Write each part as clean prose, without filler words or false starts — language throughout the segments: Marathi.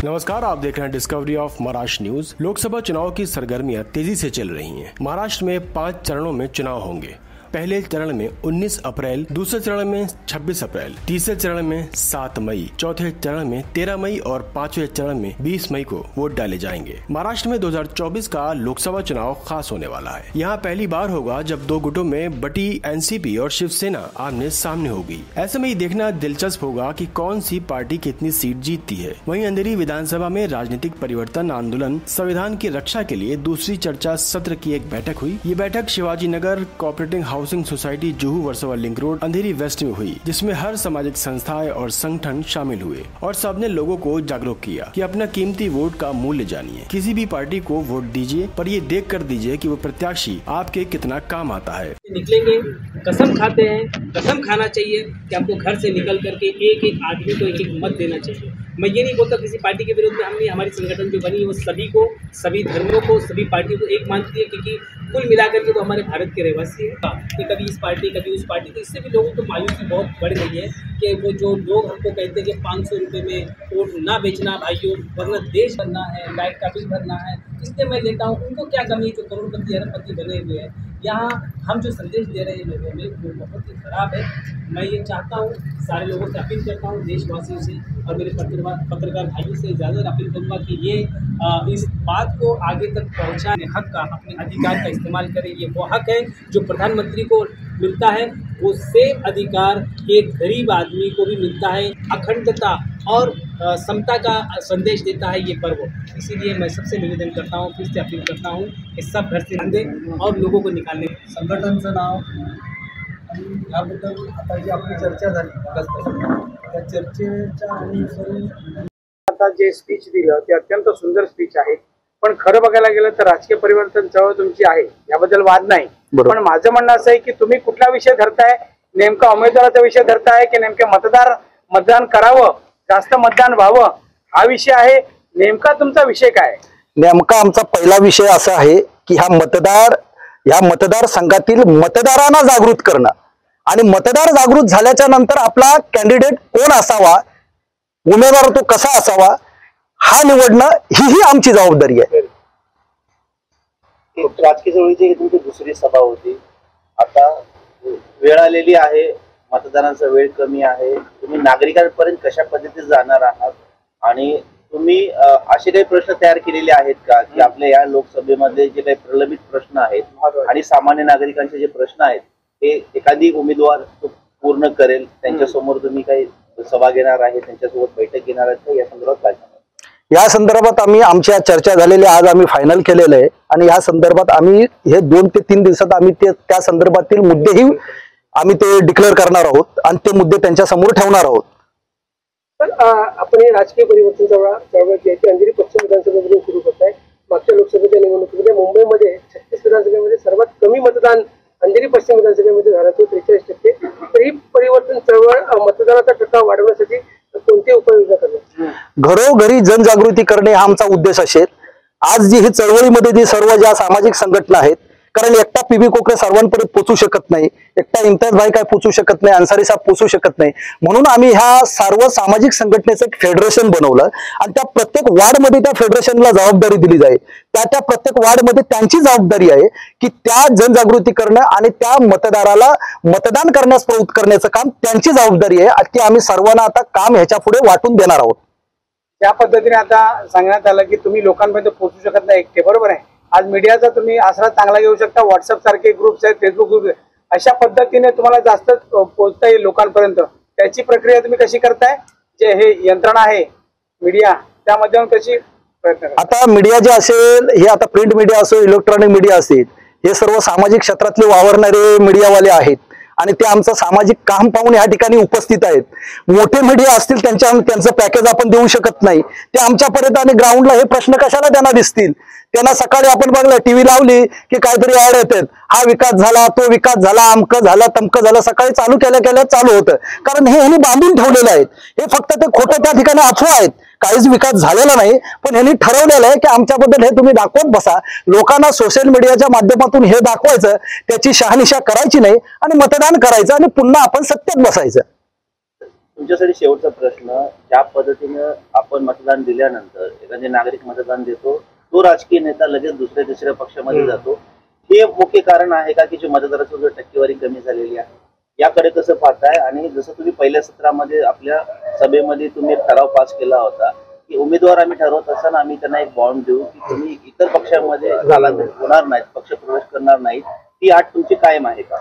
नमस्कार, आप देख रहे हैं discovery of Maharashtra news. Lok Sabha चुनाव की सरगर्मियां तेजी से चल रही हैं। महाराष्ट्र में 5 चरणों में चुनाव होंगे। पहले चरण में 19 अप्रैल, दूसरे चरण में 26 अप्रैल, तीसरे चरण में 7 मई, चौथे चरण में 13 मई और पांचवें चरण में 20 मई को वोट डाले जाएंगे। महाराष्ट्र में 2024 का लोकसभा चुनाव खास होने वाला है। यहाँ पहली बार होगा जब 2 गुटों में बटी एनसीपी और शिवसेना आमने सामने होगी। ऐसे में ये देखना दिलचस्प होगा कि कौन सी पार्टी कितनी सीट जीतती है। वहीं अंधेरी विधानसभा में राजनीतिक परिवर्तन आंदोलन संविधान की रक्षा के लिए दूसरी चर्चा सत्र की एक बैठक हुई। ये बैठक Shivaji Nagar cooperative housing society Juhu Versova link road Andheri west में हुई, जिसमें हर सामाजिक संस्थाएं और संगठन शामिल हुए और सबने लोगों को जागरूक किया कि अपना कीमती वोट का मूल्य जानिए। किसी भी पार्टी को वोट दीजिए, पर ये देख कर दीजिए कि वो प्रत्याशी आपके कितना काम आता है। निकलेंगे, कसम खाते हैं, कसम खाना चाहिए कि हमको घर से निकल करके एक एक आदमी को एक मत देना चाहिए। मैं ये नहीं बोलता किसी पार्टी के विरुद्ध में, हमने हमारी संगठन जो बनी है वो सभी को, सभी धर्मों को, सभी पार्टियों को एक मानती है, क्योंकि कुल मिलाकर के वो हमारे भारत के रहवासी है। कि कभी इस पार्टी कभी उस पार्टी, तो इससे भी लोगों को मायूसी बहुत बढ़ गई है कि वो जो लोग हमको कहते हैं कि 500 रुपये में वोट ना बेचना भाइयों, वरना देश भरना है, लाइट का बिल भरना है, इसलिए मैं लेता हूँ। उनको क्या कमी है जो करोड़पति अरबपति बने हुए हैं। यहाँ हम जो संदेश दे रहे हैं लोगों में वो बहुत ही खराब है। मैं ये चाहता हूँ, सारे लोगों से अपील करता हूँ, देशवासियों से और मेरे पत्रकार भाइयों से ज़्यादा अपील करूँगा कि ये इस बात को आगे तक पहुँचाने हक का, अपने अधिकार का इस्तेमाल करें। ये वो हक है जो प्रधानमंत्री को मिलता है, वो सेम अधिकार एक गरीब आदमी को भी मिलता है। अखंडता और समता का संदेश देता है ये पर्व। इसीलिए मैं सबसे निवेदन करता हूँ, फिर से अपील करता हूँ कि सब घर से दें और लोगों को निकालने। संघटनाचं नाव आणि याबद्दल आता जी आपली चर्चा झाली त्या चर्चेच्या अनुसरून आता जे स्पीच दिलं ते अत्यंत सुंदर स्पीच आहे, पण खरं बघायला गेलं तर राजकीय परिवर्तन चळवळ तुमची आहे, याबद्दल वाद नाही। पण माझं म्हणणं असं आहे की तुम्ही कुठला विषय धरताय, नेमका उमेदवाराचा विषय धरताय की नेमके मतदान करावं, जास्त मतदान व्हावं हा विषय आहे। नेमका तुमचा विषय काय? नेमका आमचा पहिला विषय असा आहे की ह्या मतदारसंघातील मतदारांना जागृत करणं आणि मतदार जागृत झाल्याच्या नंतर आपला कॅन्डिडेट कोण असावा, उमेदवार तो कसा असावा हा निवडणं ही आमची जबाबदारी आहे। राजकीय चळवळीची तुमची दुसरी सभा होती, आता वेळ आलेली आहे, मतदानाचा वेळ कमी आहे, तुम्ही नागरिकांपर्यंत कशा पद्धतीने जाणार आहात आणि तुम्ही असे काही प्रश्न तयार केलेले आहेत का की आपल्या या लोकसभेमध्ये जे काही प्रलंबित प्रश्न आहेत आणि सामान्य नागरिकांचे जे प्रश्न आहेत ते एखादी उमेदवार पूर्ण करेल, त्यांच्यासमोर तुम्ही काही सभा घेणार आहे, त्यांच्यासोबत बैठक घेणार आहेत का, या संदर्भात काय सांगा? या संदर्भात आम्ही आमच्या चर्चा झालेली आज आम्ही फायनल केलेलं आहे आणि या संदर्भात आम्ही हे 2 ते 3 दिवसात आम्ही त्या संदर्भातील मुद्देही आम्ही ते डिक्लेअर करणार आहोत आणि ते मुद्दे त्यांच्या समोर ठेवणार आहोत। तर आपण हे राजकीय परिवर्तन चळवळ जी आहे ती अंधेरी पश्चिम विधानसभेमधून सुरू होत आहे। मागच्या लोकसभेच्या निवडणुकीमध्ये मुंबईमध्ये 36 विधानसभेमध्ये सर्वात कमी मतदान अंधेरी पश्चिम विधानसभेमध्ये झालं, तो 43%। तर ही परिवर्तन चळवळ मतदानाचा टक्का वाढवण्यासाठी कोणते उपाययोजना करणार? घरोघरी जनजागृती करणे हा आमचा उद्देश असेल। आज जी ही चळवळीमध्ये जी सर्व ज्या सामाजिक संघटना आहेत, कारण एकटा पीबी कोकरे सर्वांपर्यंत पोहोचू शकत नाही, एकटा इम्तियाज भाई काय पोहोचू शकत नाही, अन्सारी साहेब पोहोचू शकत नाही, म्हणून आम्ही ह्या सर्व सामाजिक संघटनेचं एक फेडरेशन बनवलं आणि त्या प्रत्येक वार्डमध्ये त्या फेडरेशनला जबाबदारी दिली जाईल। त्या प्रत्येक वार्डमध्ये त्यांची जबाबदारी आहे की त्या जनजागृती करणं आणि त्या मतदाराला मतदान करण्यास प्रवृत्त करण्याचं काम त्यांची जबाबदारी आहे। ती आम्ही सर्वांना आता काम ह्याच्या पुढे वाटून देणार आहोत। त्या पद्धतीने आता सांगण्यात आलं की तुम्ही लोकांपर्यंत पोहोचू शकत नाही एकटे, बरोबर आहे। आज मीडियाचा तुम्ही आसरा चांगला घेऊ शकता, व्हॉट्सअप सारखे ग्रुप्स आहेत, फेसबुक ग्रुप, अशा पद्धतीने तुम्हाला जास्त पोहोचता येईल लोकांपर्यंत। त्याची प्रक्रिया तुम्ही कशी करताय? जे हे यंत्रणा आहे मीडिया त्यामध्ये कशी प्रयत्न करताय? आता मीडिया जे असेल, हे आता प्रिंट मीडिया असो, इलेक्ट्रॉनिक मीडिया असेल, हे सर्व सामाजिक क्षेत्रातले वावरणारे मीडियावाले आहेत आणि ते आमचं सामाजिक काम पाहून या ठिकाणी उपस्थित आहेत। मोठे मीडिया असतील त्यांचं पॅकेज आपण देऊ शकत नाही, ते आमच्यापर्यंत आणि ग्राउंडला हे प्रश्न कशाला त्यांना दिसतील? त्यांना सकाळी आपण बघलं टीव्ही लावली की काहीतरी ऍड येतात, हा विकास झाला, तो विकास झाला, अमकं झालं, तमकं झालं, सकाळी चालू केल्या चालू होतं, कारण हे ह्यांनी बांधून ठेवलेलं आहे। हे फक्त ते खोटं त्या ठिकाणी अफवा आहेत, काहीच विकास झालेला नाही, पण ह्यांनी ठरवलेलं आहे की आमच्याबद्दल हे तुम्ही दाखवत बसा। लोकांना सोशल मीडियाच्या माध्यमातून हे दाखवायचं, त्याची शहानिशा करायची नाही आणि मतदान करायचं आणि पुन्हा आपण सत्तेत बसायचं। तुमच्यासाठी शेवटचा प्रश्न, ज्या पद्धतीनं आपण मतदान दिल्यानंतर एखादे नागरिक मतदान देतो, तो राजकीय नेता लगेच दुसऱ्या तिसऱ्या पक्षामध्ये जातो, हे मुख्य कारण आहे का की जो मतदाराची जो टक्केवारी कमी झालेली आहे, याकडे कसं पाहताय? आणि जसं तुम्ही पहिल्या सत्रामध्ये आपल्या सभेमध्ये तुम्ही ठराव पास केला होता की उमेदवार आम्ही ठरवत असताना आम्ही त्यांना एक बॉन्ड देऊ की तुम्ही इतर पक्षामध्ये होणार नाहीत, पक्ष प्रवेश करणार नाहीत, ती अट तुमची कायम आहे का?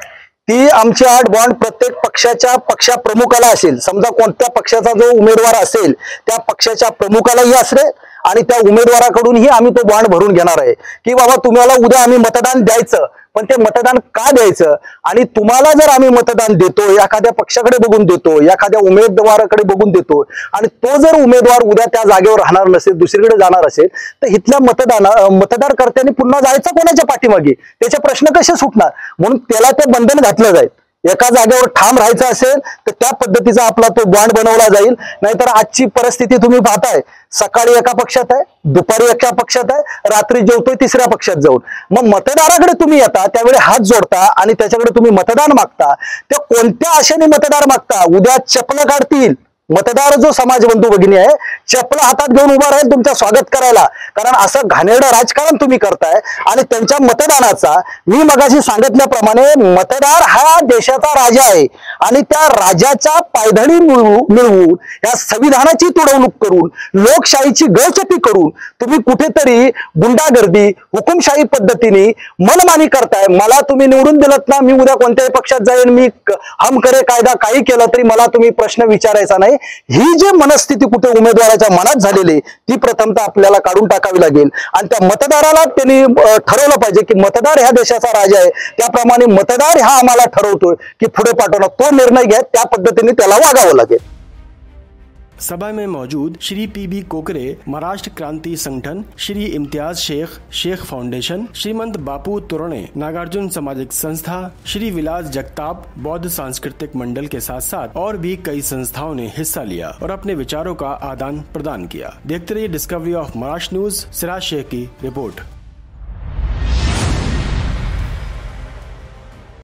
ती आमची अट बॉन्ड प्रत्येक पक्षाच्या पक्षप्रमुखाला असेल. समजा कोणत्या पक्षाचा जो उमेदवार असेल त्या पक्षाच्या प्रमुखालाही असेल आणि त्या उमेदवाराकडूनही आम्ही तो बॉन्ड भरून घेणार आहे की बाबा तुम्हाला उद्या आम्ही मतदान द्यायचं, पण ते मतदान का द्यायचं आणि तुम्हाला जर आम्ही मतदान देतो, एखाद्या पक्षाकडे बघून देतो, एखाद्या उमेदवाराकडे बघून देतो आणि तो जर उमेदवार उद्या त्या जागेवर राहणार नसेल, दुसरीकडे जाणार असेल, तर इथल्या मतदारकर्त्यांनी पुन्हा जायचं कोणाच्या पाठीमागे, त्याचे प्रश्न कसे सुटणार? म्हणून त्याला ते बंधन घातलं जाईल. एका जागेवर ठाम राहायचं असेल तर त्या पद्धतीचा आपला तो बॉन्ड बनवला जाईल. नाहीतर आजची परिस्थिती तुम्ही पाहताय, सकाळी एका पक्षात आहे, दुपारी एका पक्षात आहे, रात्री जेवतोय तिसऱ्या पक्षात जाऊन. मग मतदाराकडे तुम्ही येता त्यावेळी हात जोडता आणि त्याच्याकडे तुम्ही मतदान मागता. ते कोणत्या आशेने मतदार मागता? उद्या चपलं काढतील. मतदार जो समाजबंधू भगिनी आहे, चपला हातात घेऊन उभा राहील तुमचं स्वागत करायला. कारण असं घाणेरडं राजकारण तुम्ही करताय. आणि त्यांच्या मतदानाचा, मी मगाशी सांगितल्याप्रमाणे, मतदार हा देशाचा राजा आहे आणि त्या राजाच्या पायधणी मिळवून या संविधानाची तुडवणूक करून, लोकशाहीची गळचेपी करून तुम्ही कुठेतरी गुंडागर्दी, हुकुमशाही पद्धतीने मनमानी करताय. मला तुम्ही निवडून दिलत ना, मी उद्या कोणत्याही पक्षात जाईन, मी हम करे कायदा काही केलं तरी मला तुम्ही प्रश्न विचारायचा नाही. ही जी मनस्थिती कुठे उमेदवाराच्या मनात झालेली, ती प्रथमतः आपल्याला काढून टाकावी लागेल. आणि त्या मतदाराला त्यांनी ठरवलं पाहिजे की मतदार ह्या देशाचा राजा आहे, त्याप्रमाणे मतदार हा आम्हाला ठरवतोय की पुढे पाठवणार, तो निर्णय घ्या, त्या पद्धतीने त्याला वागावं लागेल. सभा में मौजूद श्री पी.बी. कोकरे, महाराष्ट्र क्रांति संगठन, श्री इम्तियाज शेख, शेख फाउंडेशन, श्रीमंत बापू तुरणे, नागार्जुन सामाजिक संस्था, श्री विलास जगताप बौद्ध सांस्कृतिक मंडल के साथ साथ और भी कई संस्थाओं ने हिस्सा लिया और अपने विचारों का आदान प्रदान किया। देखते रहिए discovery of Maharashtra news. Siraj Shaikh की रिपोर्ट।